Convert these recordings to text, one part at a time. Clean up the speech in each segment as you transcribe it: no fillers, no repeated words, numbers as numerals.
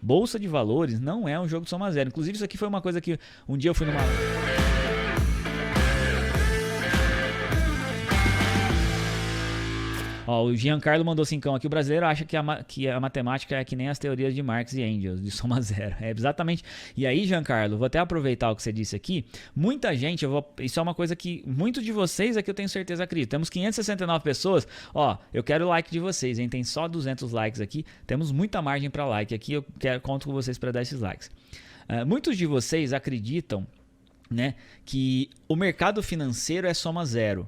Bolsa de valores não é um jogo de soma zero. Inclusive isso aqui foi uma coisa que um dia eu fui numa... Ó, o Giancarlo mandou 5 aqui. O brasileiro acha que a matemática é que nem as teorias de Marx e Engels, de soma zero. É exatamente. E aí, Giancarlo, vou até aproveitar o que você disse aqui. Muita gente, isso é uma coisa que muitos de vocês aqui eu tenho certeza acreditam. Temos 569 pessoas. Ó, eu quero o like de vocês, hein? Tem só 200 likes aqui. Temos muita margem para like aqui. Conto com vocês para dar esses likes. Muitos de vocês acreditam, né, que o mercado financeiro é soma zero.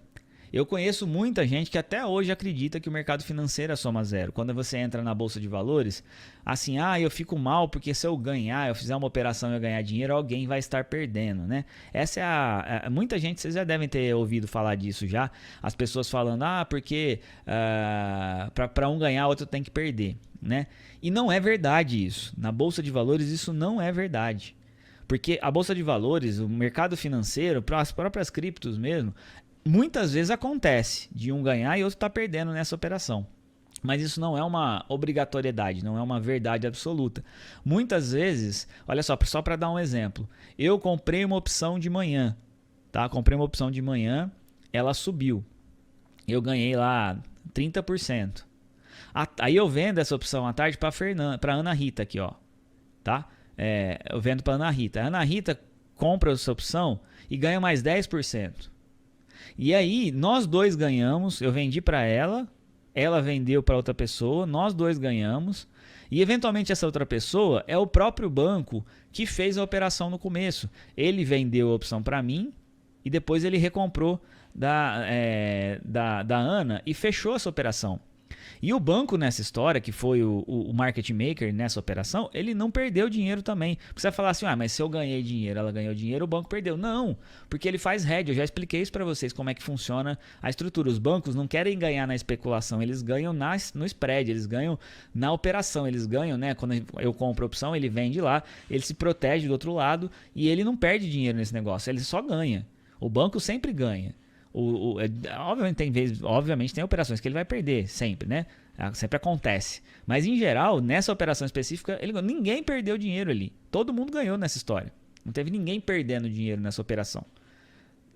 Eu conheço muita gente que até hoje acredita que o mercado financeiro é soma zero. Quando você entra na bolsa de valores, assim, eu fico mal porque se eu ganhar, eu fizer uma operação e eu ganhar dinheiro, alguém vai estar perdendo, né? Essa é muita gente, vocês já devem ter ouvido falar disso já. As pessoas falando, porque para um ganhar, outro tem que perder, né? E não é verdade isso. Na bolsa de valores, isso não é verdade. Porque a bolsa de valores, o mercado financeiro, para as próprias criptos mesmo, muitas vezes acontece de um ganhar e outro estar perdendo nessa operação. Mas isso não é uma obrigatoriedade, não é uma verdade absoluta. Muitas vezes, olha só para dar um exemplo, eu comprei uma opção de manhã, tá? Comprei uma opção de manhã, ela subiu. Eu ganhei lá 30%. Aí eu vendo essa opção à tarde para Ana Rita aqui, ó, tá? Eu vendo para Ana Rita. A Ana Rita compra essa opção e ganha mais 10%. E aí, nós dois ganhamos, eu vendi para ela vendeu para outra pessoa, nós dois ganhamos, e eventualmente essa outra pessoa é o próprio banco que fez a operação no começo. Ele vendeu a opção para mim e depois ele recomprou da Ana e fechou essa operação. E o banco nessa história, que foi o market maker nessa operação, ele não perdeu dinheiro também. Porque você vai falar assim, mas se eu ganhei dinheiro, ela ganhou dinheiro, o banco perdeu. Não, porque ele faz hedge. Eu já expliquei isso para vocês, como é que funciona a estrutura. Os bancos não querem ganhar na especulação, eles ganham no spread, eles ganham na operação, eles ganham, né? Quando eu compro a opção, ele vende lá, ele se protege do outro lado e ele não perde dinheiro nesse negócio, ele só ganha. O banco sempre ganha. Obviamente tem operações que ele vai perder, sempre, né? Sempre acontece. Mas em geral, nessa operação específica, ninguém perdeu dinheiro ali. Todo mundo ganhou nessa história. Não teve ninguém perdendo dinheiro nessa operação,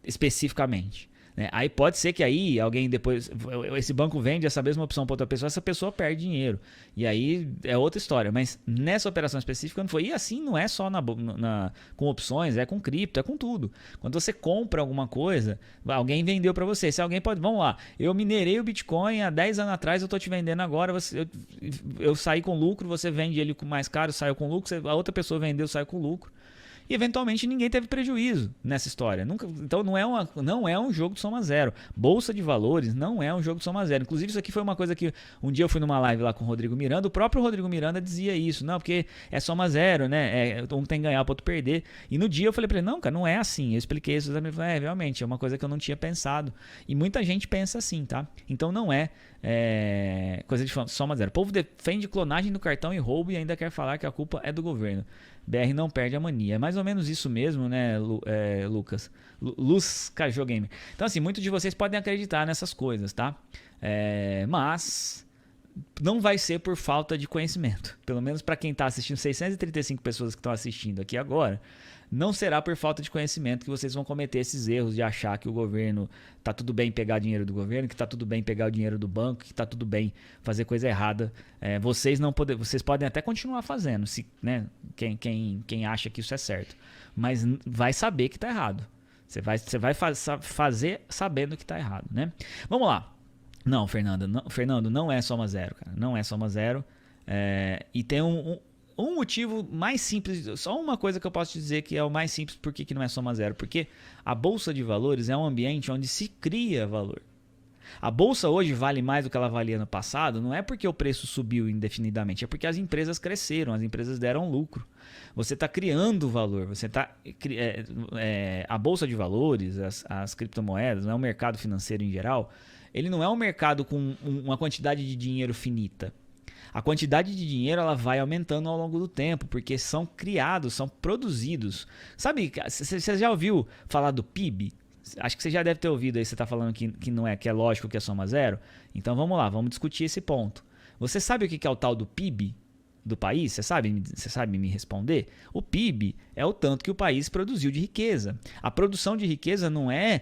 especificamente. Né? Aí pode ser que aí alguém depois, esse banco vende essa mesma opção para outra pessoa, essa pessoa perde dinheiro. E aí é outra história. Mas nessa operação específica não foi. E assim não é só com opções, é com cripto, é com tudo. Quando você compra alguma coisa, alguém vendeu para você. Se alguém pode, vamos lá, eu minerei o Bitcoin há 10 anos atrás, eu estou te vendendo agora, eu saí com lucro, você vende ele com mais caro, saiu com lucro, a outra pessoa vendeu, saiu com lucro. E eventualmente ninguém teve prejuízo nessa história. Então não é um jogo de soma zero. Bolsa de valores não é um jogo de soma zero. Inclusive isso aqui foi uma coisa que um dia eu fui numa live lá com o Rodrigo Miranda. O próprio Rodrigo Miranda dizia isso. Não, porque é soma zero, né? Um tem que ganhar, o outro perder. E no dia eu falei pra ele, não, cara, não é assim. Eu expliquei isso. Ele falou, realmente, é uma coisa que eu não tinha pensado. E muita gente pensa assim, tá? Então não é coisa de soma zero. O povo defende clonagem do cartão e roubo e ainda quer falar que a culpa é do governo. BR não perde a mania. É mais ou menos isso mesmo, né, Lucas? Luz Cajô Gamer. Então, assim, muitos de vocês podem acreditar nessas coisas, tá? Mas não vai ser por falta de conhecimento. Pelo menos para quem está assistindo, 635 pessoas que estão assistindo aqui agora, não será por falta de conhecimento que vocês vão cometer esses erros de achar que o governo tá tudo bem pegar dinheiro do governo, que tá tudo bem pegar o dinheiro do banco, que tá tudo bem fazer coisa errada. Vocês podem até continuar fazendo, né? Quem acha que isso é certo, mas vai saber que tá errado. Você vai fazer sabendo que tá errado, né? Vamos lá. Não, Fernando, não é soma zero, cara. Não é soma zero. E tem um motivo mais simples, só uma coisa que eu posso te dizer que é o mais simples por que não é soma zero. Porque a bolsa de valores é um ambiente onde se cria valor. A bolsa hoje vale mais do que ela valia no passado, não é porque o preço subiu indefinidamente, é porque as empresas cresceram, as empresas deram lucro. Você está criando valor, a bolsa de valores, as criptomoedas, não é o mercado financeiro em geral, ele não é um mercado com uma quantidade de dinheiro finita. A quantidade de dinheiro ela vai aumentando ao longo do tempo, porque são criados, são produzidos. Sabe, você já ouviu falar do PIB? Acho que você já deve ter ouvido aí, você está falando que não é, que é lógico que é soma zero. Então vamos lá, vamos discutir esse ponto. Você sabe o que é o tal do PIB? do país? Você sabe me responder? O PIB é o tanto que o país produziu de riqueza. A produção de riqueza não é,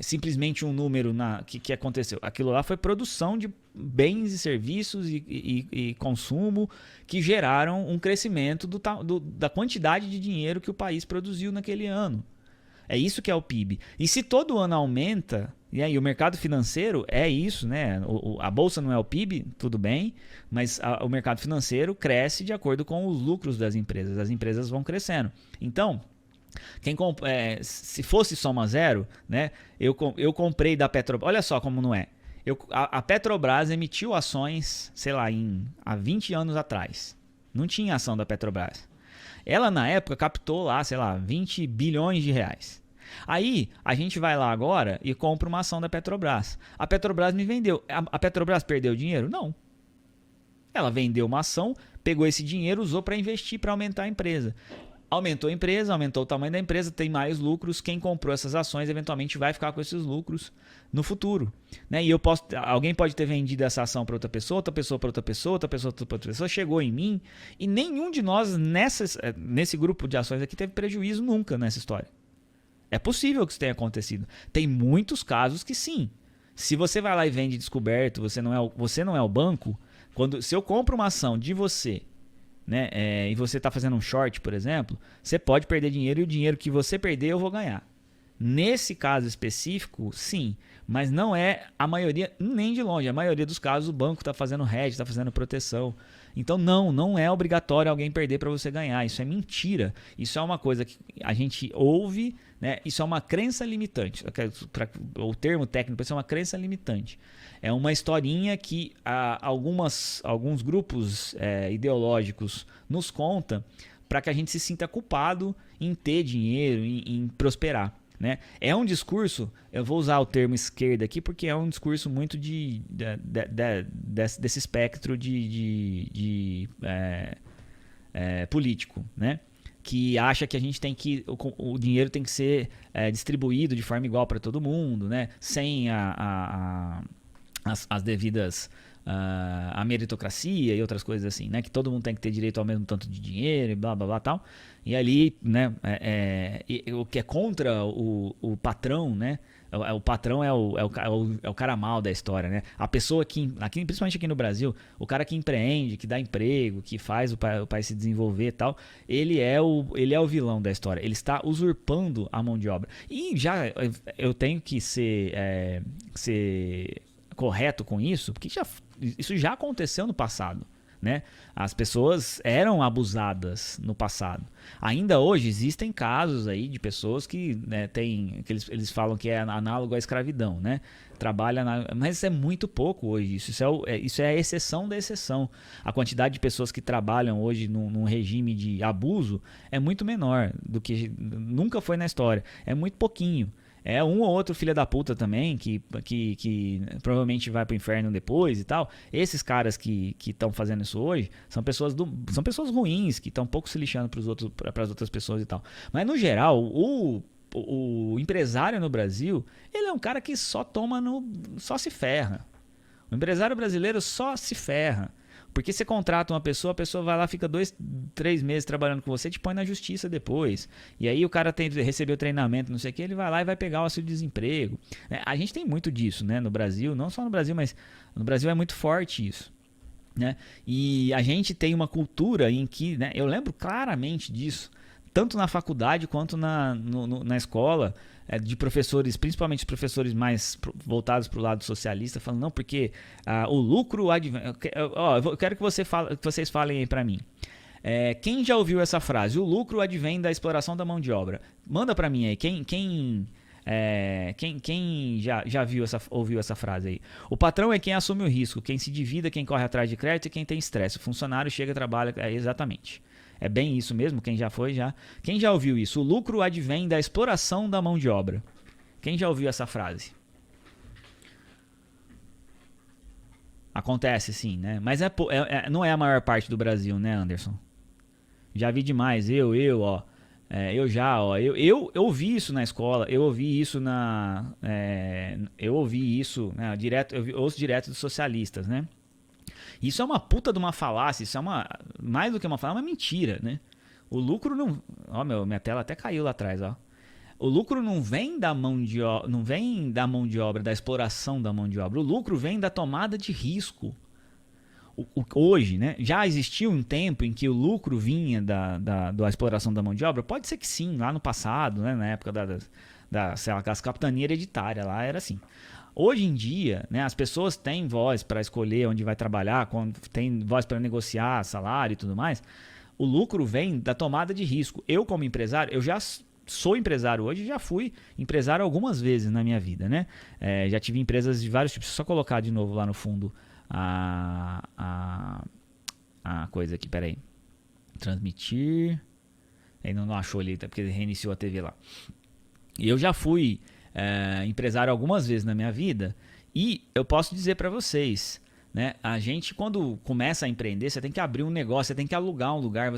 simplesmente um número que aconteceu. Aquilo lá foi produção de bens e serviços e consumo que geraram um crescimento da quantidade de dinheiro que o país produziu naquele ano. É isso que é o PIB. E se todo ano aumenta, e aí o mercado financeiro é isso, né? A bolsa não é o PIB, tudo bem, mas o mercado financeiro cresce de acordo com os lucros das empresas. As empresas vão crescendo. Então, se fosse soma zero, né? Eu comprei da Petrobras. Olha só como não é. A Petrobras emitiu ações, sei lá, há 20 anos atrás. Não tinha ação da Petrobras. Ela, na época, captou lá, sei lá, 20 bilhões de reais. Aí, a gente vai lá agora e compra uma ação da Petrobras. A Petrobras me vendeu. A Petrobras perdeu dinheiro? Não. Ela vendeu uma ação, pegou esse dinheiro, usou para investir, para aumentar a empresa. Aumentou a empresa, aumentou o tamanho da empresa, tem mais lucros. Quem comprou essas ações eventualmente vai ficar com esses lucros no futuro, né? E alguém pode ter vendido essa ação para outra pessoa para outra pessoa, outra pessoa para outra pessoa, chegou em mim e nenhum de nós nesse grupo de ações aqui teve prejuízo nunca nessa história. É possível que isso tenha acontecido. Tem muitos casos que sim. Se você vai lá e vende descoberto, você não é o banco. Se eu compro uma ação de você, né, e você está fazendo um short, por exemplo, você pode perder dinheiro e o dinheiro que você perder eu vou ganhar. Nesse caso específico, sim, mas não é a maioria, nem de longe. A maioria dos casos o banco está fazendo hedge, está fazendo proteção. Então não é obrigatório alguém perder para você ganhar. Isso é mentira. Isso é uma coisa que a gente ouve, né? Isso é uma crença limitante. O termo técnico é uma crença limitante. É uma historinha que alguns grupos ideológicos nos contam para que a gente se sinta culpado em ter dinheiro, em prosperar. Né? É um discurso, eu vou usar o termo esquerda aqui porque é um discurso muito desse espectro político, né? Que acha que a gente o dinheiro tem que ser distribuído de forma igual para todo mundo, né? Sem as devidas a meritocracia e outras coisas assim, né? Que todo mundo tem que ter direito ao mesmo tanto de dinheiro e blá blá blá tal. E ali, né? O que é contra o patrão, né? O patrão é o cara mal da história, né? A pessoa principalmente aqui no Brasil, o cara que empreende, que dá emprego, que faz o país se desenvolver e tal, ele é o vilão da história. Ele está usurpando a mão de obra. E já eu tenho que ser correto com isso, porque isso já aconteceu no passado, né? As pessoas eram abusadas no passado. Ainda hoje existem casos aí de pessoas que, né, que eles falam que é análogo à escravidão, né? Mas isso é muito pouco hoje. Isso é a exceção da exceção. A quantidade de pessoas que trabalham hoje num regime de abuso é muito menor do que nunca foi na história. É muito pouquinho. É um ou outro filho da puta também, que provavelmente vai pro inferno depois e tal. Esses caras que estão fazendo isso hoje são pessoas ruins, que estão um pouco se lixando para as outras pessoas e tal. Mas no geral, o empresário no Brasil, ele é um cara que só se ferra. O empresário brasileiro só se ferra. Porque você contrata uma pessoa, a pessoa vai lá, fica 2, 3 meses trabalhando com você, te põe na justiça depois. E aí o cara recebeu treinamento, não sei o que, ele vai lá e vai pegar o auxílio-desemprego. A gente tem muito disso, né, no Brasil, não só no Brasil, mas no Brasil é muito forte isso. Né? E a gente tem uma cultura em que, né, eu lembro claramente disso, tanto na faculdade quanto na escola, de professores, principalmente os professores mais voltados para o lado socialista, falando, não, porque o lucro advém... Eu quero que vocês falem aí para mim. Quem já ouviu essa frase? O lucro advém da exploração da mão de obra. Manda para mim aí. Quem já ouviu essa frase aí? O patrão é quem assume o risco, quem se divida, quem corre atrás de crédito e quem tem estresse. O funcionário chega, trabalha... exatamente. É bem isso mesmo, quem já foi já. Quem já ouviu isso? O lucro advém da exploração da mão de obra. Quem já ouviu essa frase? Acontece sim, né? Mas não é a maior parte do Brasil, né, Anderson? Já vi demais. Eu ouvi isso na escola, eu ouvi isso né, eu ouço direto dos socialistas, né? Isso é uma puta de uma falácia, isso é uma mais do que uma falácia, é uma mentira, né? O lucro não, ó, minha tela até caiu lá atrás, ó. O lucro não vem da mão de obra, não vem da mão de obra, da exploração da mão de obra. O lucro vem da tomada de risco. Hoje, né? Já existiu um tempo em que o lucro vinha da exploração da mão de obra? Pode ser que sim, lá no passado, né? Na época sei lá, das capitanias hereditárias, lá era assim. Hoje em dia, né, as pessoas têm voz para escolher onde vai trabalhar, têm voz para negociar salário e tudo mais. O lucro vem da tomada de risco. Eu, como empresário, eu já sou empresário hoje, já fui empresário algumas vezes na minha vida, né? Já tive empresas de vários tipos. Só colocar de novo lá no fundo a coisa aqui, peraí. Transmitir. Ainda não achou ali, porque reiniciou a TV lá. E eu já fui empresário algumas vezes na minha vida e eu posso dizer para vocês, né? A gente, quando começa a empreender, você tem que abrir um negócio, você tem que alugar um lugar,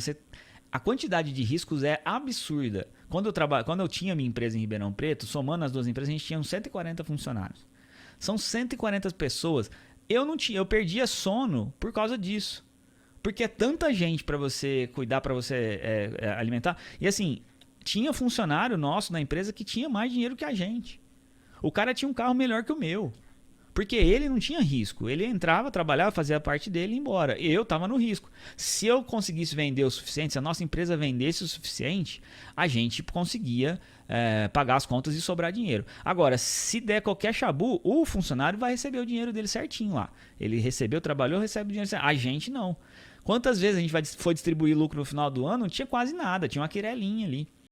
a quantidade de riscos é absurda. Quando eu tinha minha empresa em Ribeirão Preto, somando as duas empresas, a gente tinha uns 140 funcionários. São 140 pessoas. Eu perdia sono por causa disso. Porque é tanta gente para você cuidar, para você alimentar. E assim, tinha funcionário nosso na empresa que tinha mais dinheiro que a gente. O cara tinha um carro melhor que o meu. Porque ele não tinha risco. Ele entrava, trabalhava, fazia a parte dele e ia embora. Eu estava no risco. Se eu conseguisse vender o suficiente, se a nossa empresa vendesse o suficiente, a gente conseguia pagar as contas e sobrar dinheiro. Agora, se der qualquer chabu, o funcionário vai receber o dinheiro dele certinho lá. Ele recebeu, trabalhou, recebe o dinheiro certinho. A gente não. Quantas vezes a gente foi distribuir lucro no final do ano? Não tinha quase nada. Tinha uma quirelinha ali.